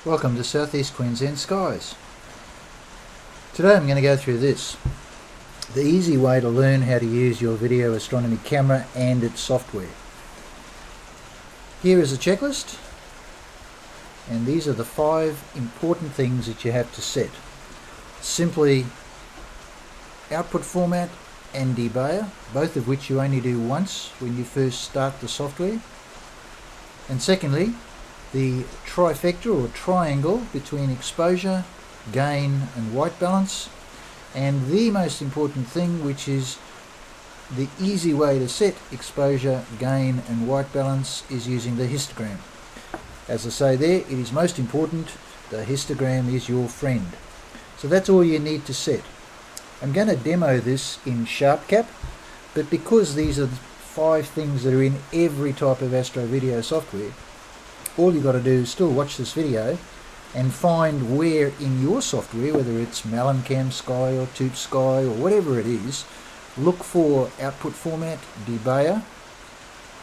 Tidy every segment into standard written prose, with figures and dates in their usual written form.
Welcome to Southeast Queensland Skies. Today I'm going to go through this, the easy way to learn how to use your video astronomy camera and its software. Here is a checklist, and these are the 5 important things that you have to set. Simply output format and debayer, both of which you only do once when you first start the software. And secondly, the trifecta or triangle between exposure, gain and white balance. And the most important thing, which is the easy way to set exposure, gain and white balance, is using the histogram. As I say there, it is most important. The histogram is your friend. So that's all you need to set. I'm going to demo this in SharpCap, but because these are the 5 things that are in every type of astro video software, all you've got to do is still watch this video and find where in your software, whether it's Cam Sky or Tube Sky or whatever it is, look for output format, debayer,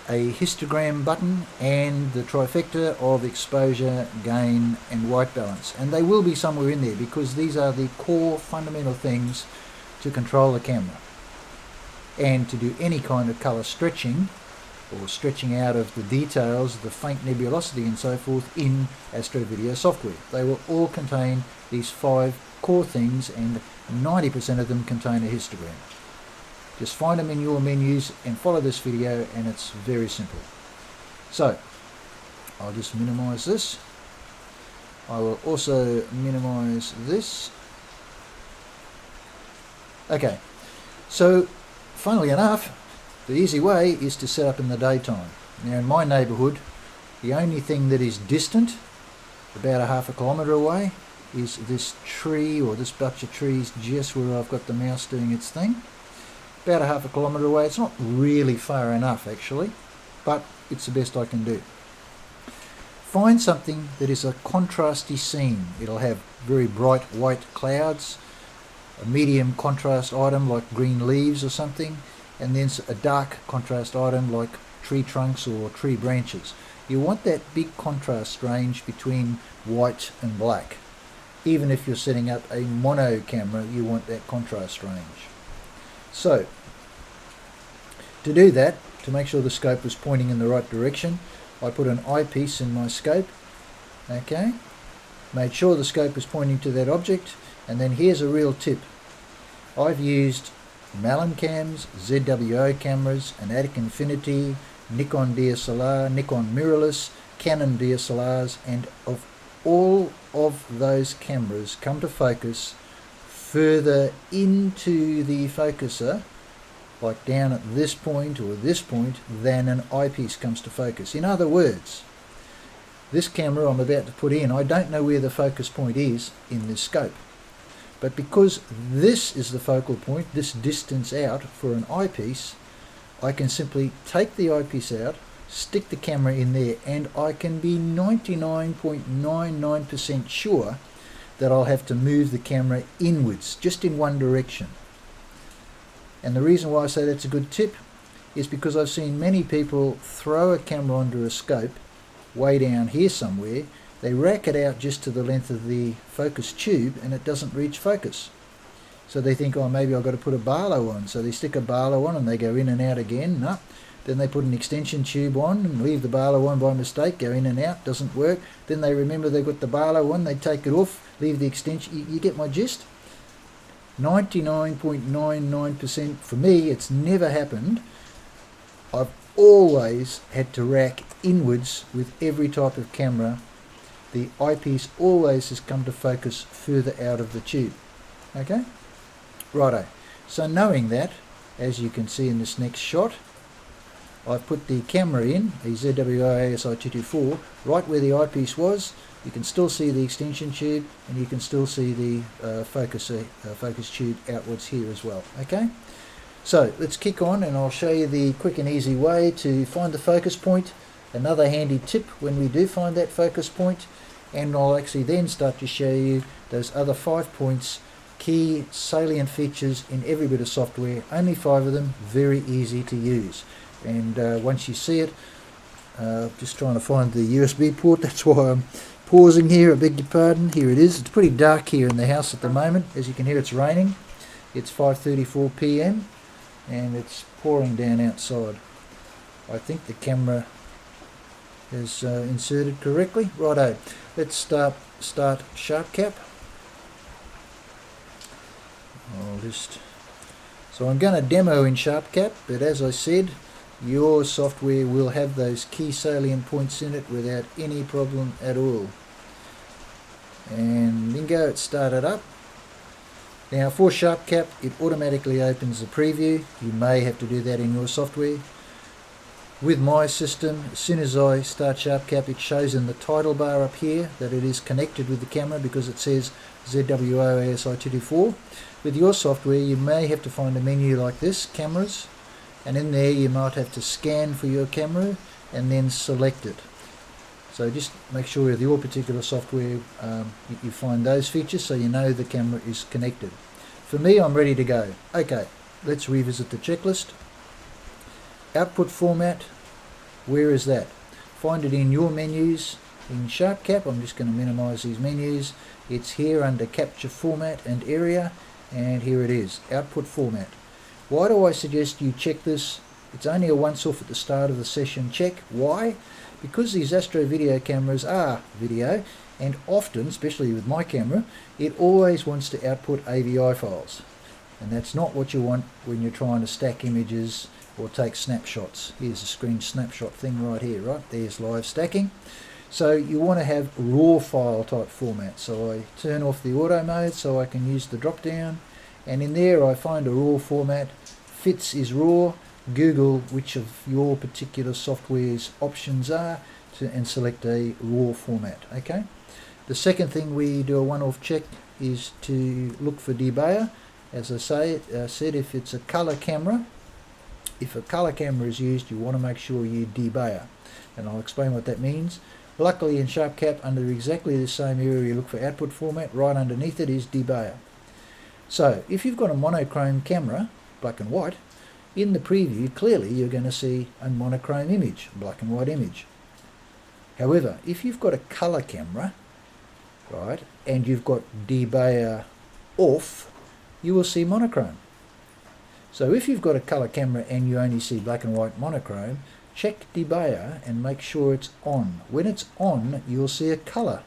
a histogram button and the trifecta of exposure, gain and white balance. And they will be somewhere in there because these are the core fundamental things to control the camera and to do any kind of color stretching or stretching out of the details, the faint nebulosity and so forth in astro video software. They will all contain these 5 core things, and 90% of them contain a histogram. Just find them in your menus and follow this video, and it's very simple. So I'll just minimize this. I will also minimize this. Okay, so funnily enough, the easy way is to set up in the daytime. Now in my neighbourhood, the only thing that is distant, about a half a kilometre away, is this tree or this bunch of trees just where I've got the mouse doing its thing. About a half a kilometre away. It's not really far enough actually, but it's the best I can do. Find something that is a contrasty scene. It'll have very bright white clouds, a medium contrast item like green leaves or something, and then a dark contrast item like tree trunks or tree branches. You want that big contrast range between white and black. Even if you're setting up a mono camera, you want that contrast range. So, to do that, to make sure the scope is pointing in the right direction, I put an eyepiece in my scope. Okay, made sure the scope is pointing to that object, and then here's a real tip. I've used Cams, ZWO cameras, Anatic Infinity, Nikon DSLR, Nikon mirrorless, Canon DSLRs, and of all of those cameras come to focus further into the focuser, like down at this point or this point, than an eyepiece comes to focus. In other words, this camera I'm about to put in, I don't know where the focus point is in this scope. But because this is the focal point, this distance out for an eyepiece, I can simply take the eyepiece out, stick the camera in there, and I can be 99.99% sure that I'll have to move the camera inwards, just in one direction. And the reason why I say that's a good tip is because I've seen many people throw a camera onto a scope way down here somewhere. They rack it out just to the length of the focus tube and it doesn't reach focus. So they think, oh, maybe I've got to put a Barlow on. So they stick a Barlow on and they go in and out again. No. Then they put an extension tube on and leave the Barlow on by mistake, go in and out, doesn't work. Then they remember they've got the Barlow on, they take it off, leave the extension. You get my gist? 99.99% for me, it's never happened. I've always had to rack inwards with every type of camera. The eyepiece always has come to focus further out of the tube. Okay? Righto. So knowing that, as you can see in this next shot, I've put the camera in, a ZWO ASI 224, right where the eyepiece was. You can still see the extension tube, and you can still see the focus tube outwards here as well. Okay? So let's kick on, and I'll show you the quick and easy way to find the focus point. Another handy tip when we do find that focus point, and I'll actually then start to show you those other 5 points, key salient features in every bit of software. Only 5 of them, very easy to use. And once you see it, just trying to find the USB port, that's why I'm pausing here, I beg your pardon. Here it is. It's pretty dark here in the house at the moment. As you can hear, it's raining. It's 5:34 p.m. and it's pouring down outside. I think the camera is inserted correctly. Righto, let's start SharpCap. So I'm going to demo in SharpCap, but as I said, your software will have those key salient points in it without any problem at all. And bingo, it started up. Now for SharpCap, it automatically opens the preview. You may have to do that in your software. With my system, as soon as I start SharpCap, it shows in the title bar up here that it is connected with the camera because it says ZWO ASI 224. With your software, you may have to find a menu like this, cameras, and in there you might have to scan for your camera and then select it. So just make sure with your particular software you find those features so you know the camera is connected. For me, I'm ready to go. Okay, let's revisit the checklist. Output format, where is that? Find it in your menus in SharpCap. I'm just going to minimize these menus. It's here under capture format and area, and here it is, output format. Why do I suggest you check this? It's only a once off at the start of the session check. Why? Because these Astro video cameras are video, and often, especially with my camera, it always wants to output AVI files. And that's not what you want when you're trying to stack images or take snapshots. Here's a screen snapshot thing right here, right? There's live stacking. So you want to have raw file type format. So I turn off the auto mode so I can use the drop down, and in there I find a raw format. Fits is raw. Google which of your particular software's options are and select a raw format. Okay. The second thing we do a one-off check is to look for Debayer. As I said, if it's a color camera, if a color camera is used, you want to make sure you debayer, and I'll explain what that means. Luckily in SharpCap, under exactly the same area you look for output format, right underneath it is Debayer. So if you've got a monochrome camera, black and white, in the preview clearly you're going to see a monochrome image, black and white image. However, if you've got a color camera, right, and you've got Debayer off, you will see monochrome. So if you've got a color camera and you only see black and white monochrome, check Debayer and make sure it's on. When it's on, you'll see a color.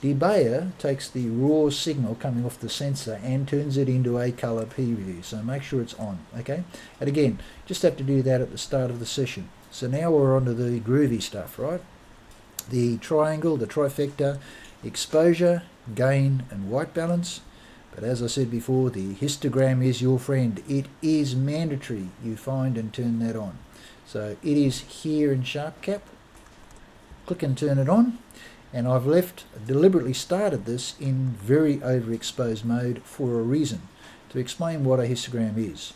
Debayer takes the raw signal coming off the sensor and turns it into a color preview. So make sure it's on, okay? And again, just have to do that at the start of the session. So now we're on to the groovy stuff, right? The triangle, the trifecta, exposure, gain, and white balance. But as I said before, the histogram is your friend. It is mandatory you find and turn that on. So it is here in SharpCap. Click and turn it on. And I've deliberately started this in very overexposed mode for a reason, to explain what a histogram is.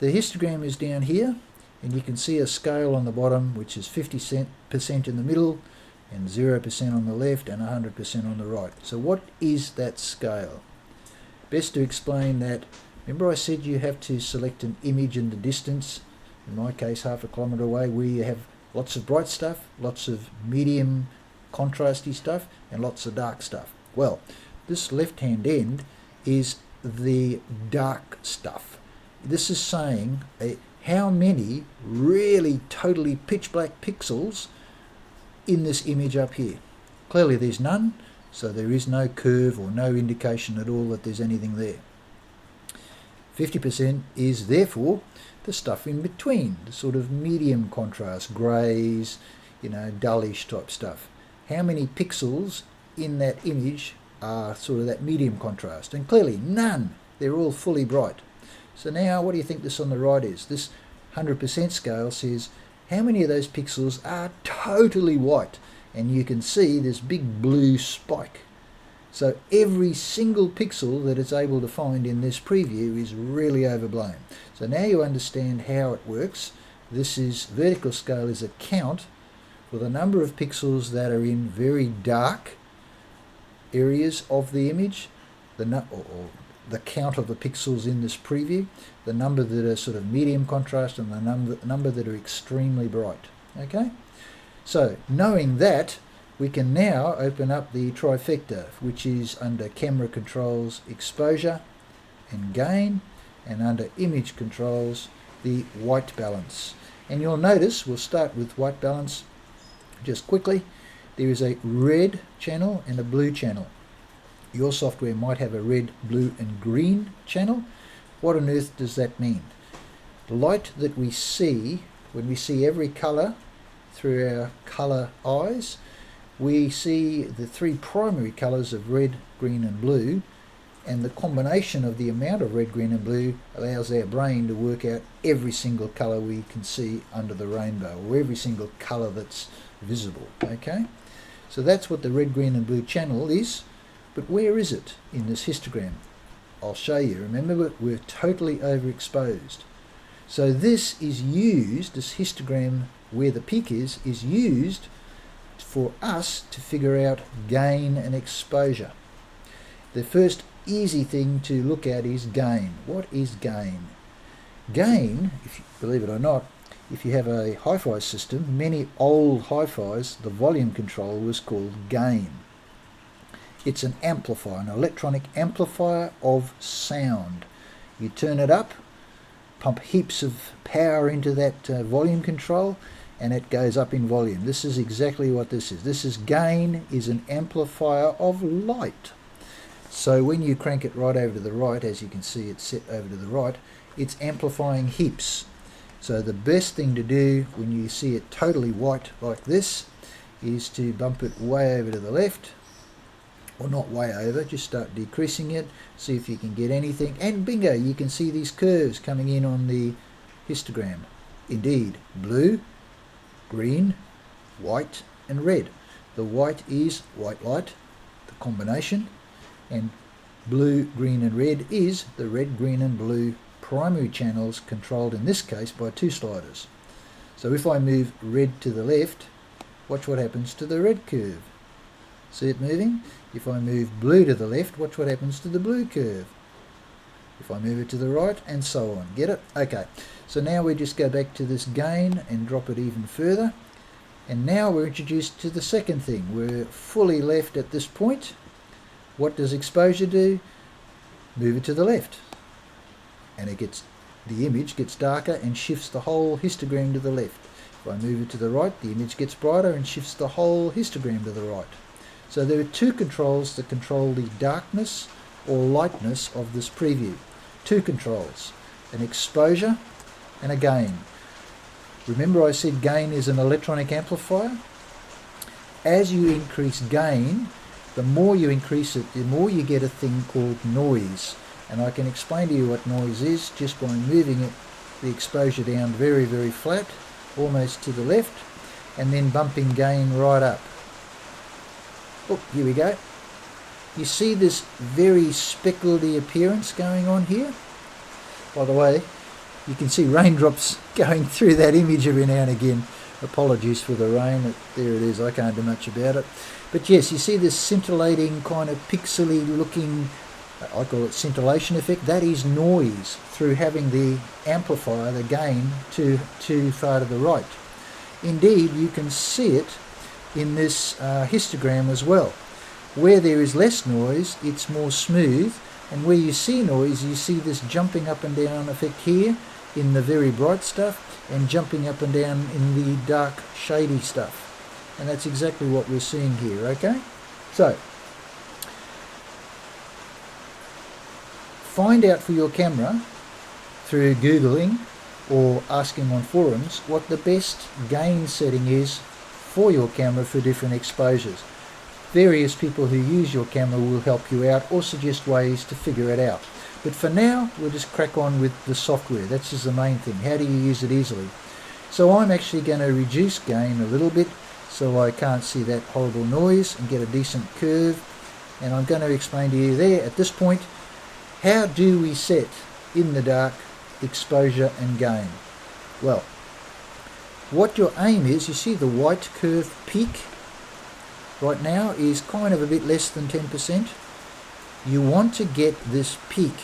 The histogram is down here, and you can see a scale on the bottom, which is 50% in the middle, and 0% on the left, and 100% on the right. So what is that scale? Best to explain that, remember I said you have to select an image in the distance, in my case 1/2 kilometre away, where you have lots of bright stuff, lots of medium contrasty stuff, and lots of dark stuff. Well, this left hand end is the dark stuff. This is saying how many really totally pitch black pixels in this image up here. Clearly there's none, so there is no curve or no indication at all that there's anything there. 50% is therefore the stuff in between, the sort of medium contrast, greys, dullish type stuff. How many pixels in that image are sort of that medium contrast? And clearly none. They're all fully bright. So now what do you think this on the right is? This 100% scale says how many of those pixels are totally white, and you can see this big blue spike. So every single pixel that it's able to find in this preview is really overblown. So now you understand how it works. This is vertical scale is a count for the number of pixels that are in very dark areas of the image, the count of the pixels in this preview, the number that are sort of medium contrast, and the number that are extremely bright. Okay, so knowing that, We can now open up the trifecta, which is under camera controls, exposure and gain, and under image controls, the white balance. And you'll notice, we'll start with white balance just quickly. There is a red channel and a blue channel. Your software might have a red, blue and green channel. What on earth does that mean? The light that we see, when we see every colour through our colour eyes, we see the three primary colours of red, green and blue, and the combination of the amount of red, green and blue allows our brain to work out every single colour we can see under the rainbow, or every single colour that's visible. Okay, so that's what the red, green and blue channel is. But where is it in this histogram? I'll show you. Remember, we're totally overexposed. So this is used, this histogram where the peak is used for us to figure out gain and exposure. The first easy thing to look at is gain. What is gain? Gain, if you believe it or not, if you have a hi-fi system, many old hi-fis, the volume control was called gain. It's an amplifier, an electronic amplifier of sound. You turn it up, pump heaps of power into that volume control, and it goes up in volume. This is exactly what this is. This is gain, is an amplifier of light. So when you crank it right over to the right, as you can see it's set over to the right, it's amplifying heaps. So the best thing to do when you see it totally white like this is to bump it way over to the left, or not way over, just start decreasing it, see if you can get anything, and bingo, you can see these curves coming in on the histogram. Indeed, blue, green, white and red. The white is white light, the combination, and blue, green and red is the red, green and blue primary channels, controlled in this case by two sliders. So if I move red to the left, watch what happens to the red curve. See it moving? If I move blue to the left, watch what happens to the blue curve. If I move it to the right, and so on. Get it? Okay. So now we just go back to this gain and drop it even further. And now we're introduced to the second thing. We're fully left at this point. What does exposure do? Move it to the left. And the image gets darker and shifts the whole histogram to the left. If I move it to the right, the image gets brighter and shifts the whole histogram to the right. So there are two controls that control the darkness or lightness of this preview. Two controls, an exposure and a gain. Remember I said gain is an electronic amplifier? As you increase gain, the more you increase it, the more you get a thing called noise. And I can explain to you what noise is just by moving it, the exposure down very, very flat, almost to the left, and then bumping gain right up. Oh, here we go. You see this very speckledy appearance going on here? By the way, you can see raindrops going through that image every now and again. Apologies for the rain. There it is. I can't do much about it. But yes, you see this scintillating kind of pixely looking, I call it scintillation effect. That is noise through having the amplifier, the gain, too far to the right. Indeed, you can see it in this histogram as well. Where there is less noise, it's more smooth, and where you see noise, you see this jumping up and down effect here in the very bright stuff, and jumping up and down in the dark shady stuff. And that's exactly what we're seeing here, okay? So, find out for your camera through Googling or asking on forums what the best gain setting is for your camera for different exposures. Various people who use your camera will help you out or suggest ways to figure it out. But for now, we'll just crack on with the software. That's just the main thing. How do you use it easily? So I'm actually going to reduce gain a little bit so I can't see that horrible noise and get a decent curve. And I'm going to explain to you there at this point, how do we set in the dark exposure and gain? Well, what your aim is, you see the white curve peak right now is kind of a bit less than 10%. You want to get this peak,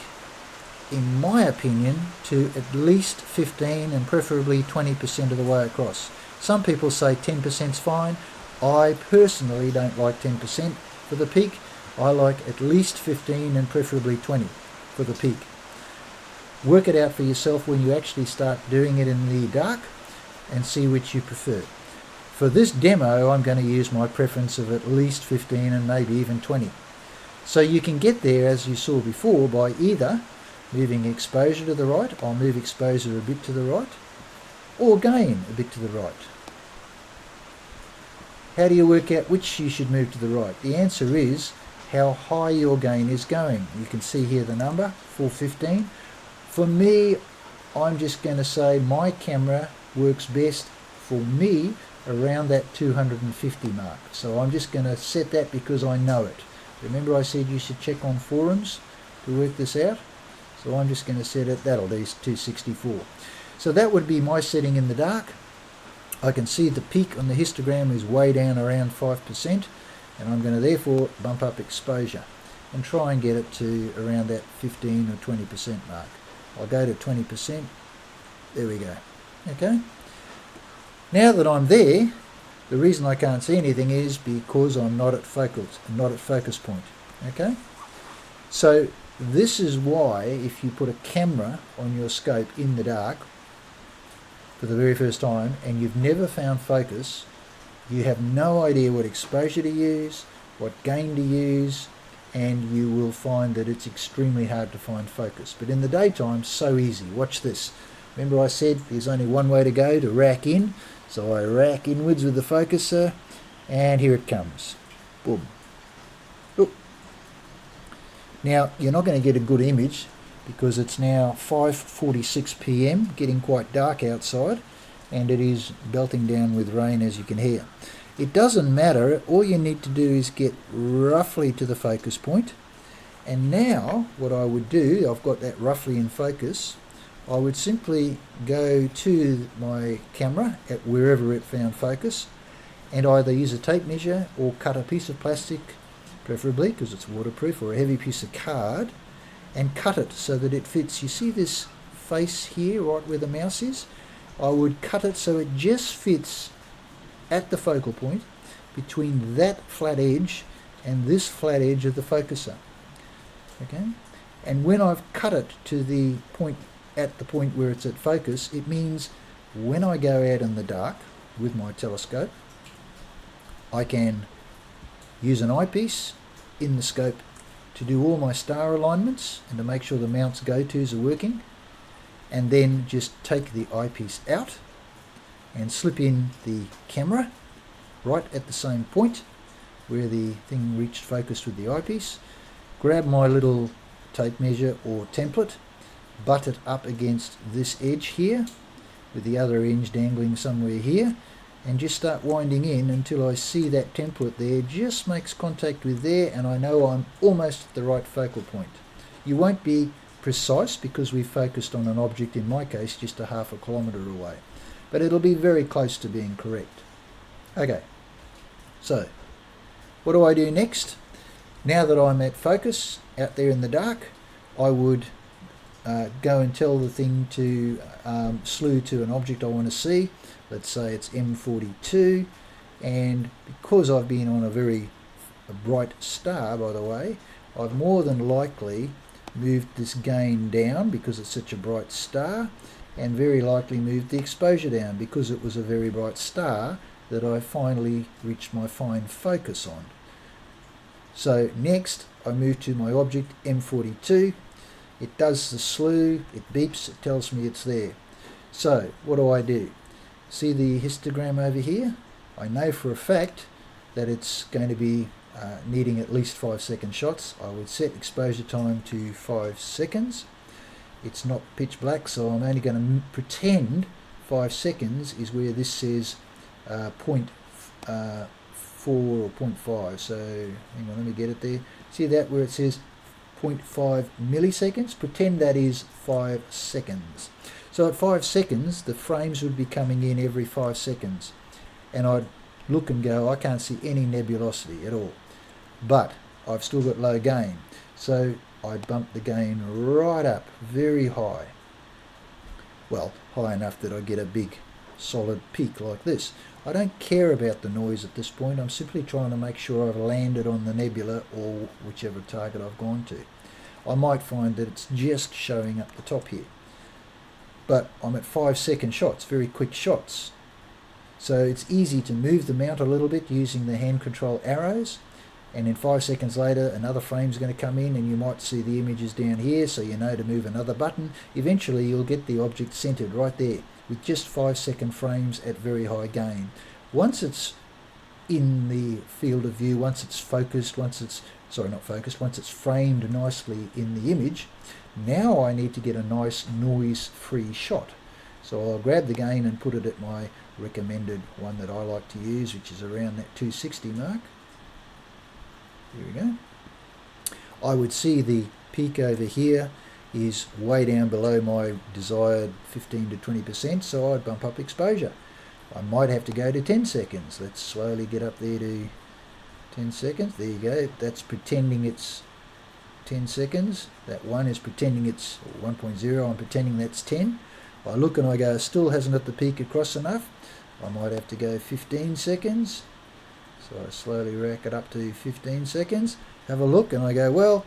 in my opinion, to at least 15 and preferably 20% of the way across. Some people say 10% is fine. I personally don't like 10% for the peak. I like at least 15 and preferably 20 for the peak. Work it out for yourself when you actually start doing it in the dark and see which you prefer. For this demo, I'm going to use my preference of at least 15 and maybe even 20. So you can get there, as you saw before, by either moving exposure to the right, I'll move exposure a bit to the right, or gain a bit to the right. How do you work out which you should move to the right? The answer is how high your gain is going. You can see here the number, 415. For me, I'm just going to say my camera works best for me around that 250 mark. So I'm just going to set that because I know it. Remember I said you should check on forums to work this out? So I'm just going to set it, that'll be 264. So that would be my setting in the dark. I can see the peak on the histogram is way down around 5%, and I'm going to therefore bump up exposure and try and get it to around that 15 or 20% mark. I'll go to 20%. There we go. Okay. Now that I'm there, the reason I can't see anything is because I'm not at focus point. Okay. So this is why if you put a camera on your scope in the dark for the very first time and you've never found focus, you have no idea what exposure to use, what gain to use, and you will find that it's extremely hard to find focus. But in the daytime, so easy. Watch this. Remember I said there's only one way to go, to rack in. So I rack inwards with the focuser, and here it comes. Boom. Look. Now, you're not going to get a good image because it's now 5:46 p.m, getting quite dark outside, and it is belting down with rain, as you can hear. It doesn't matter, all you need to do is get roughly to the focus point. And now what I would do, I've got that roughly in focus, I would simply go to my camera at wherever it found focus and either use a tape measure or cut a piece of plastic, preferably because it's waterproof, or a heavy piece of card, and cut it so that it fits. You see this face here right where the mouse is? I would cut it so it just fits at the focal point between that flat edge and this flat edge of the focuser. Okay, and when I've cut it to the point, at the point where it's at focus, it means when I go out in the dark with my telescope, I can use an eyepiece in the scope to do all my star alignments and to make sure the mount's go-tos are working, and then just take the eyepiece out and slip in the camera right at the same point where the thing reached focus with the eyepiece, grab my little tape measure or template, butt it up against this edge here with the other edge dangling somewhere here, and just start winding in until I see that template there just makes contact with there, and I know I'm almost at the right focal point. You won't be precise because we focused on an object, in my case just a half a kilometre away, but it'll be very close to being correct. Okay, so what do I do next? Now that I'm at focus out there in the dark, I would go and tell the thing to slew to an object I want to see. Let's say it's M42, and because I've been on a bright star, by the way, I've more than likely moved this gain down because it's such a bright star, and very likely moved the exposure down because it was a very bright star that I finally reached my fine focus on. So next I move to my object M42. It does the slew, it beeps, it tells me it's there. So what do? See the histogram over here? I know for a fact that it's going to be needing at least 5-second shots. I would set exposure time to 5 seconds. It's not pitch black, so I'm only going to pretend 5 seconds is where this says 0.4 or 0.5. So hang on, let me get it there. See that where it says 0.5 milliseconds? Pretend that is 5 seconds. So at 5 seconds, the frames would be coming in every 5 seconds. And I'd look and go, I can't see any nebulosity at all. But I've still got low gain. So I bump the gain right up, very high. Well, high enough that I get a big solid peak like this. I don't care about the noise at this point. I'm simply trying to make sure I've landed on the nebula or whichever target I've gone to. I might find that it's just showing up the top here. But I'm at 5-second shots, very quick shots. So it's easy to move the mount a little bit using the hand control arrows. And then 5 seconds later, another frame's going to come in and you might see the images down here, so you know to move another button. Eventually you'll get the object centered right there with just 5-second frames at very high gain. Once it's in the field of view, once it's focused, once it's framed nicely in the image, now I need to get a nice noise-free shot. So I'll grab the gain and put it at my recommended one that I like to use, which is around that 260 mark. Here we go. I would see the peak over here is way down below my desired 15 to 20%, so I'd bump up exposure. I might have to go to 10 seconds. Let's slowly get up there to 10 seconds. There you go. That's pretending it's 10 seconds. That one is pretending it's 1.0. I'm pretending that's 10. I look and I go, still hasn't hit the peak across enough. I might have to go 15 seconds. So I slowly rack it up to 15 seconds. Have a look and I go, well,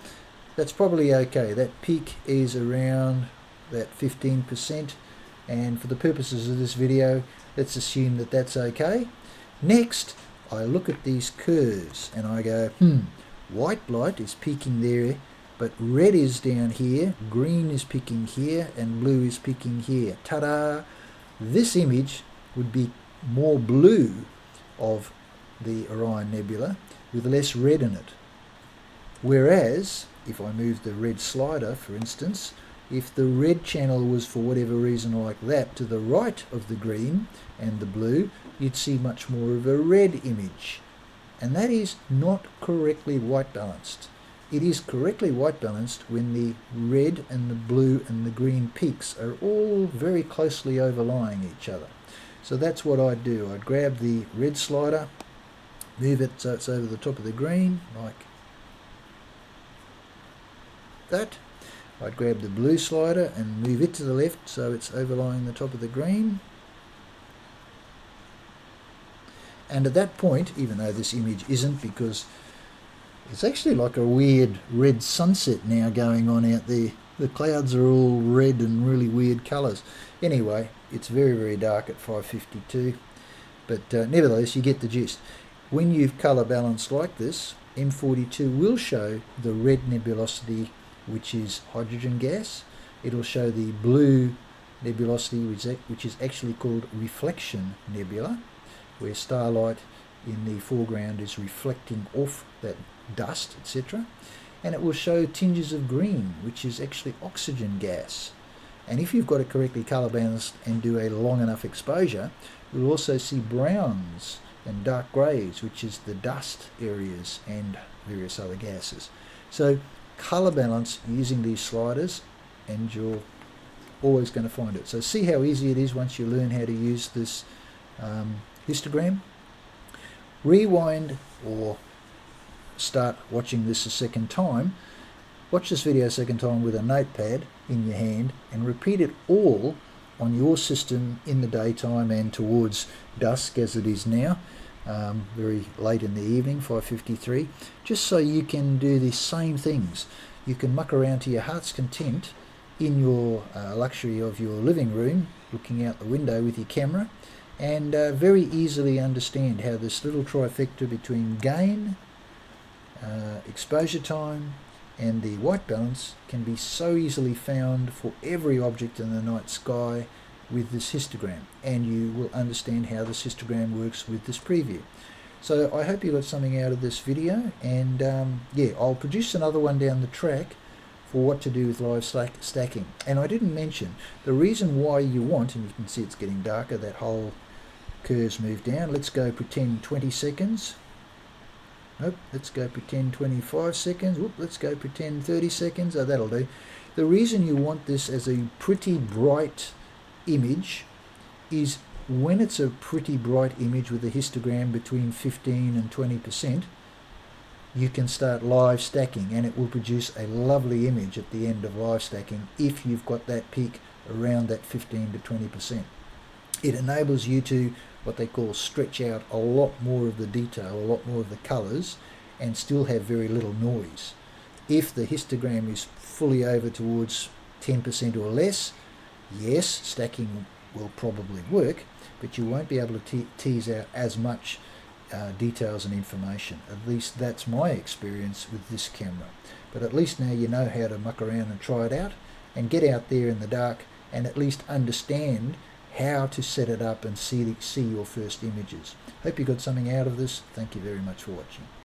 that's probably okay. That peak is around that 15%. And for the purposes of this video, let's assume that that's okay. Next, I look at these curves and I go, white light is peaking there, but red is down here, green is peaking here, and blue is peaking here. Ta-da! This image would be more blue of the Orion Nebula with less red in it. Whereas, if I move the red slider, for instance, if the red channel was for whatever reason like that to the right of the green and the blue, you'd see much more of a red image. And that is not correctly white balanced. It is correctly white balanced when the red and the blue and the green peaks are all very closely overlying each other. So that's what I'd do. I'd grab the red slider, move it so it's over the top of the green, like that. I'd grab the blue slider and move it to the left so it's overlying the top of the green. And at that point, even though this image isn't, because it's actually like a weird red sunset now going on out there. The clouds are all red and really weird colours. Anyway, it's very, very dark at 5:52. But nevertheless, you get the gist. When you've colour balanced like this, M42 will show the red nebulosity, which is hydrogen gas. It'll show the blue nebulosity, which is actually called reflection nebula, where starlight in the foreground is reflecting off that dust, etc. And it will show tinges of green, which is actually oxygen gas. And if you've got it correctly colour balanced and do a long enough exposure, you'll also see browns and dark greys, which is the dust areas and various other gases. So colour balance using these sliders, and you're always going to find it. So see how easy it is once you learn how to use this histogram. Rewind or start watching this a second time. Watch this video a second time with a notepad in your hand and repeat it all on your system in the daytime and towards dusk, as it is now, very late in the evening, 5:53, just so you can do the same things. You can muck around to your heart's content in your luxury of your living room, looking out the window with your camera, and very easily understand how this little trifecta between gain, exposure time, and the white balance can be so easily found for every object in the night sky with this histogram, and you will understand how this histogram works with this preview. So I hope you got something out of this video, and yeah, I'll produce another one down the track for what to do with live stacking. And I didn't mention the reason why you want, and you can see it's getting darker, that whole curve's moved down. Let's go pretend 20 seconds. Nope, let's go pretend 25 seconds. Whoop, let's go pretend 30 seconds. Oh, that'll do. The reason you want this as a pretty bright image is when it's a pretty bright image with a histogram between 15 and 20%, you can start live stacking and it will produce a lovely image at the end of live stacking if you've got that peak around that 15 to 20%. it enables you to, what they call, stretch out a lot more of the detail, a lot more of the colours, and still have very little noise. If the histogram is fully over towards 10% or less, yes, stacking will probably work, but you won't be able to tease out as much details and information. At least that's my experience with this camera. But at least now you know how to muck around and try it out, and get out there in the dark and at least understand how to set it up and see your first images. Hope you got something out of this. Thank you very much for watching.